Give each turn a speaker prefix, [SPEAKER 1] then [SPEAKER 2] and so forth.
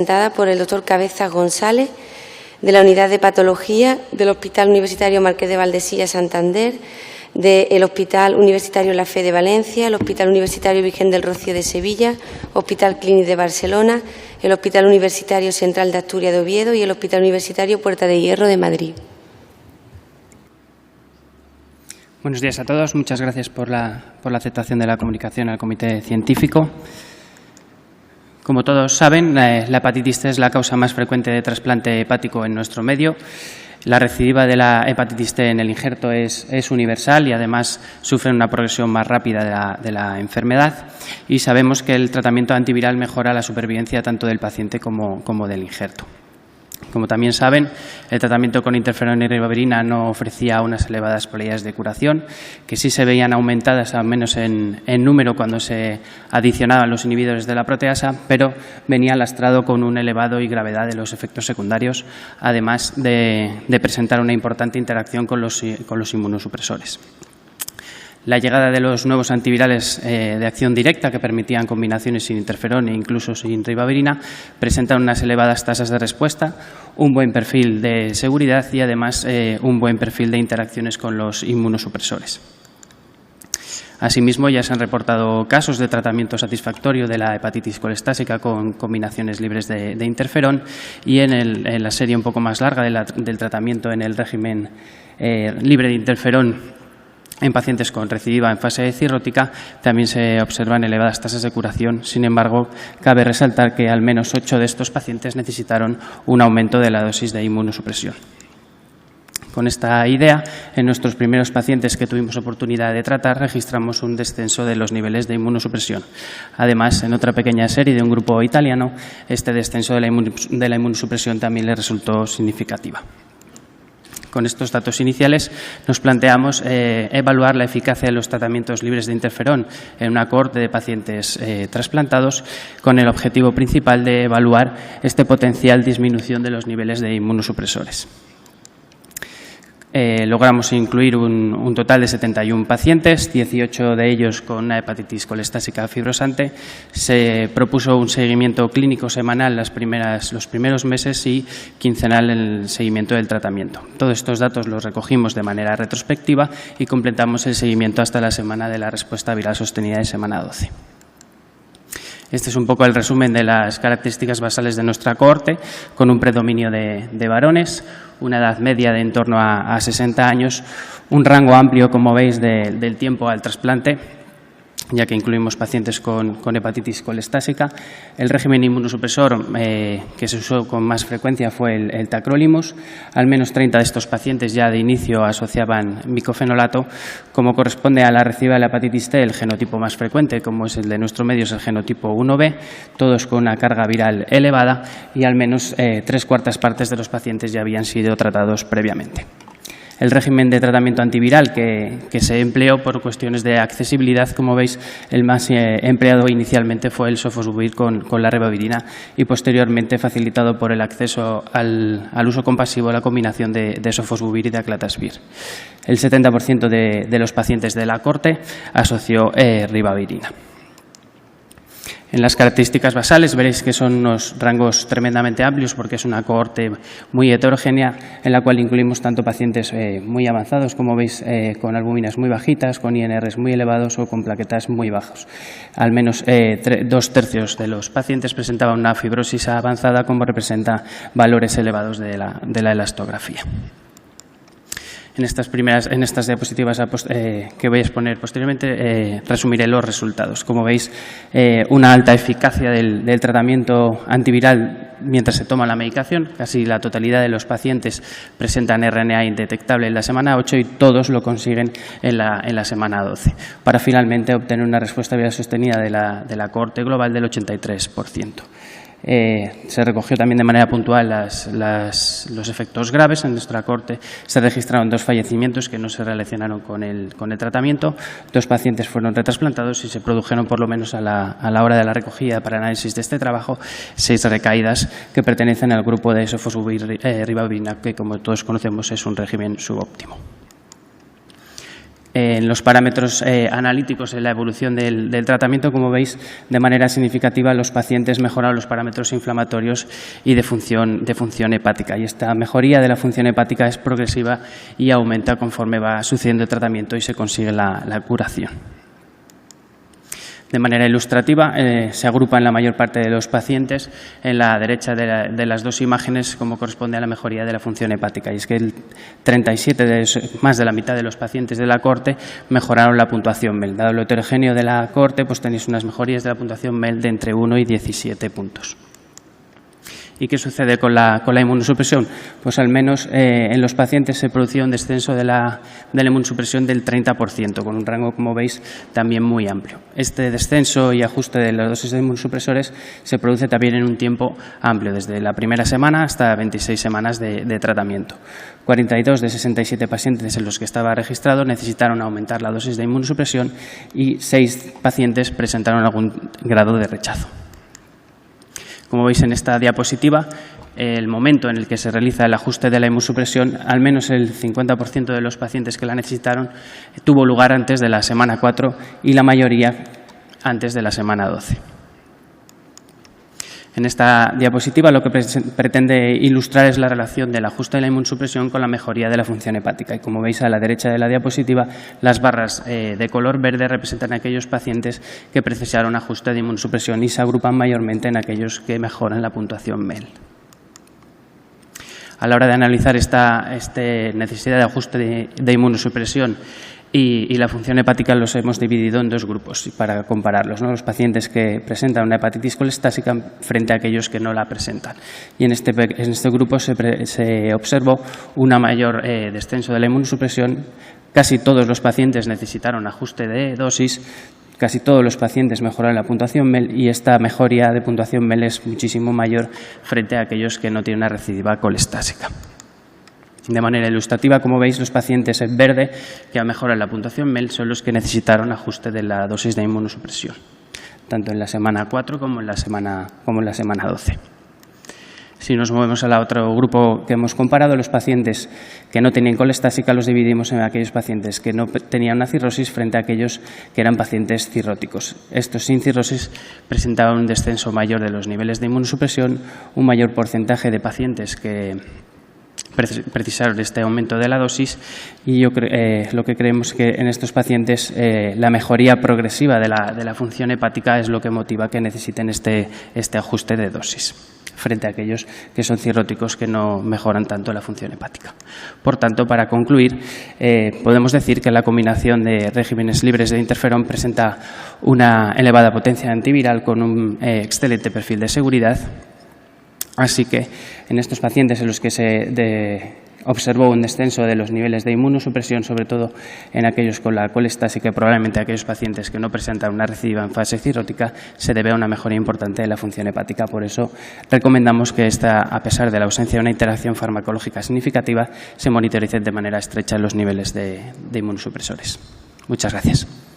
[SPEAKER 1] Presentada por el doctor Cabezas González, de la Unidad de Patología del Hospital Universitario Marqués de Valdecilla, Santander, del Hospital Universitario La Fe de Valencia, el Hospital Universitario Virgen del Rocío de Sevilla, Hospital Clínic de Barcelona, el Hospital Universitario Central de Asturias de Oviedo y el Hospital Universitario Puerta de Hierro de Madrid.
[SPEAKER 2] Buenos días a todos. Muchas gracias por la aceptación de la comunicación al Comité Científico. Como todos saben, la hepatitis C es la causa más frecuente de trasplante hepático en nuestro medio. La recidiva de la hepatitis C en el injerto es universal y además sufre una progresión más rápida de la enfermedad, y sabemos que el tratamiento antiviral mejora la supervivencia tanto del paciente como del injerto. Como también saben, el tratamiento con interferón y ribavirina no ofrecía unas elevadas probabilidades de curación, que sí se veían aumentadas al menos en número cuando se adicionaban los inhibidores de la proteasa, pero venía lastrado con un elevado y gravedad de los efectos secundarios, además de presentar una importante interacción con los inmunosupresores. La llegada de los nuevos antivirales de acción directa, que permitían combinaciones sin interferón e incluso sin ribavirina, presentan unas elevadas tasas de respuesta, un buen perfil de seguridad y además un buen perfil de interacciones con los inmunosupresores. Asimismo, ya se han reportado casos de tratamiento satisfactorio de la hepatitis colestásica con combinaciones libres de interferón, y en la serie un poco más larga del tratamiento en el régimen libre de interferón en pacientes con recidiva en fase cirrótica también se observan elevadas tasas de curación. Sin embargo, cabe resaltar que al menos 8 de estos pacientes necesitaron un aumento de la dosis de inmunosupresión. Con esta idea, en nuestros primeros pacientes que tuvimos oportunidad de tratar, registramos un descenso de los niveles de inmunosupresión. Además, en otra pequeña serie de un grupo italiano, este descenso de la inmunosupresión también le resultó significativa. Con estos datos iniciales nos planteamos evaluar la eficacia de los tratamientos libres de interferón en una cohorte de pacientes trasplantados, con el objetivo principal de evaluar esta potencial disminución de los niveles de inmunosupresores. Logramos incluir un total de 71 pacientes, 18 de ellos con una hepatitis colestásica fibrosante. Se propuso un seguimiento clínico semanal los primeros meses y quincenal en el seguimiento del tratamiento. Todos estos datos los recogimos de manera retrospectiva y completamos el seguimiento hasta la semana de la respuesta viral sostenida de semana 12. Este es un poco el resumen de las características basales de nuestra cohorte, con un predominio de varones, una edad media de en torno a 60 años, un rango amplio, como veis, del tiempo al trasplante, ya que incluimos pacientes con hepatitis colestásica. El régimen inmunosupresor que se usó con más frecuencia fue el tacrolimus. Al menos 30 de estos pacientes ya de inicio asociaban micofenolato. Como corresponde a la recidiva de la hepatitis C, el genotipo más frecuente, como es el de nuestro medio, es el genotipo 1B, todos con una carga viral elevada, y al menos 3/4 partes de los pacientes ya habían sido tratados previamente. El régimen de tratamiento antiviral que se empleó por cuestiones de accesibilidad, como veis, el más empleado inicialmente fue el sofosbuvir con la ribavirina, y posteriormente facilitado por el acceso al uso compasivo de la combinación de sofosbuvir y de aclatasvir. El 70% de los pacientes de la cohorte asoció ribavirina. En las características basales veréis que son unos rangos tremendamente amplios, porque es una cohorte muy heterogénea en la cual incluimos tanto pacientes muy avanzados, como veis, con albuminas muy bajitas, con INRs muy elevados o con plaquetas muy bajos. Al menos 2/3 de los pacientes presentaban una fibrosis avanzada, como representa valores elevados de la elastografía. En estas diapositivas que voy a exponer posteriormente, resumiré los resultados. Como veis, una alta eficacia del tratamiento antiviral mientras se toma la medicación. Casi la totalidad de los pacientes presentan RNA indetectable en la semana 8 y todos lo consiguen en la semana 12, para finalmente obtener una respuesta viral sostenida de la cohorte global del 83%. Se recogió también de manera puntual los efectos graves. En nuestra cohorte se registraron 2 fallecimientos que no se relacionaron con el tratamiento. 2 pacientes fueron retrasplantados y se produjeron, por lo menos a la hora de la recogida para análisis de este trabajo, 6 recaídas que pertenecen al grupo de sofosbuvir ribavirina, que, como todos conocemos, es un régimen subóptimo. En los parámetros analíticos en la evolución del tratamiento, como veis, de manera significativa los pacientes mejoraron los parámetros inflamatorios y de función hepática. Y esta mejoría de la función hepática es progresiva y aumenta conforme va sucediendo el tratamiento y se consigue la curación. De manera ilustrativa, se agrupan la mayor parte de los pacientes en la derecha de las dos imágenes como corresponde a la mejoría de la función hepática. Y es que el 37, más de la mitad de los pacientes de la cohorte mejoraron la puntuación MEL. Dado lo heterogéneo de la cohorte, pues tenéis unas mejorías de la puntuación MEL de entre 1 y 17 puntos. ¿Y qué sucede con la inmunosupresión? Pues al menos en los pacientes se producía un descenso de la inmunosupresión del 30%, con un rango, como veis, también muy amplio. Este descenso y ajuste de las dosis de inmunosupresores se produce también en un tiempo amplio, desde la primera semana hasta 26 semanas de tratamiento. 42 de 67 pacientes en los que estaba registrado necesitaron aumentar la dosis de inmunosupresión y 6 pacientes presentaron algún grado de rechazo. Como veis en esta diapositiva, el momento en el que se realiza el ajuste de la inmunosupresión, al menos el 50% de los pacientes que la necesitaron tuvo lugar antes de la semana 4 y la mayoría antes de la semana 12. En esta diapositiva lo que pretende ilustrar es la relación del ajuste de la inmunosupresión con la mejoría de la función hepática. Y como veis a la derecha de la diapositiva, las barras de color verde representan a aquellos pacientes que precisaron ajuste de inmunosupresión y se agrupan mayormente en aquellos que mejoran la puntuación MEL. A la hora de analizar esta necesidad de ajuste de inmunosupresión y la función hepática los hemos dividido en dos grupos para compararlos, ¿no? Los pacientes que presentan una hepatitis colestásica frente a aquellos que no la presentan. Y en este grupo se observó una mayor descenso de la inmunosupresión. Casi todos los pacientes necesitaron ajuste de dosis, casi todos los pacientes mejoraron la puntuación MEL y esta mejoría de puntuación MEL es muchísimo mayor frente a aquellos que no tienen una recidiva colestásica. De manera ilustrativa, como veis, los pacientes en verde que han mejorado la puntuación MEL son los que necesitaron ajuste de la dosis de inmunosupresión, tanto en la semana 4 como en la semana 12. Si nos movemos al otro grupo que hemos comparado, los pacientes que no tenían colestásica los dividimos en aquellos pacientes que no tenían una cirrosis frente a aquellos que eran pacientes cirróticos. Estos sin cirrosis presentaban un descenso mayor de los niveles de inmunosupresión, un mayor porcentaje de pacientes que precisaron este aumento de la dosis y lo que creemos que en estos pacientes la mejoría progresiva de la función hepática es lo que motiva que necesiten este ajuste de dosis frente a aquellos que son cirróticos que no mejoran tanto la función hepática. Por tanto, para concluir, podemos decir que la combinación de regímenes libres de interferón presenta una elevada potencia antiviral con un excelente perfil de seguridad. Así que en estos pacientes en los que se observó un descenso de los niveles de inmunosupresión, sobre todo en aquellos con la colestásica y probablemente aquellos pacientes que no presentan una recidiva en fase cirrótica, se debe a una mejoría importante de la función hepática. Por eso recomendamos que a pesar de la ausencia de una interacción farmacológica significativa, se monitoricen de manera estrecha los niveles de inmunosupresores. Muchas gracias.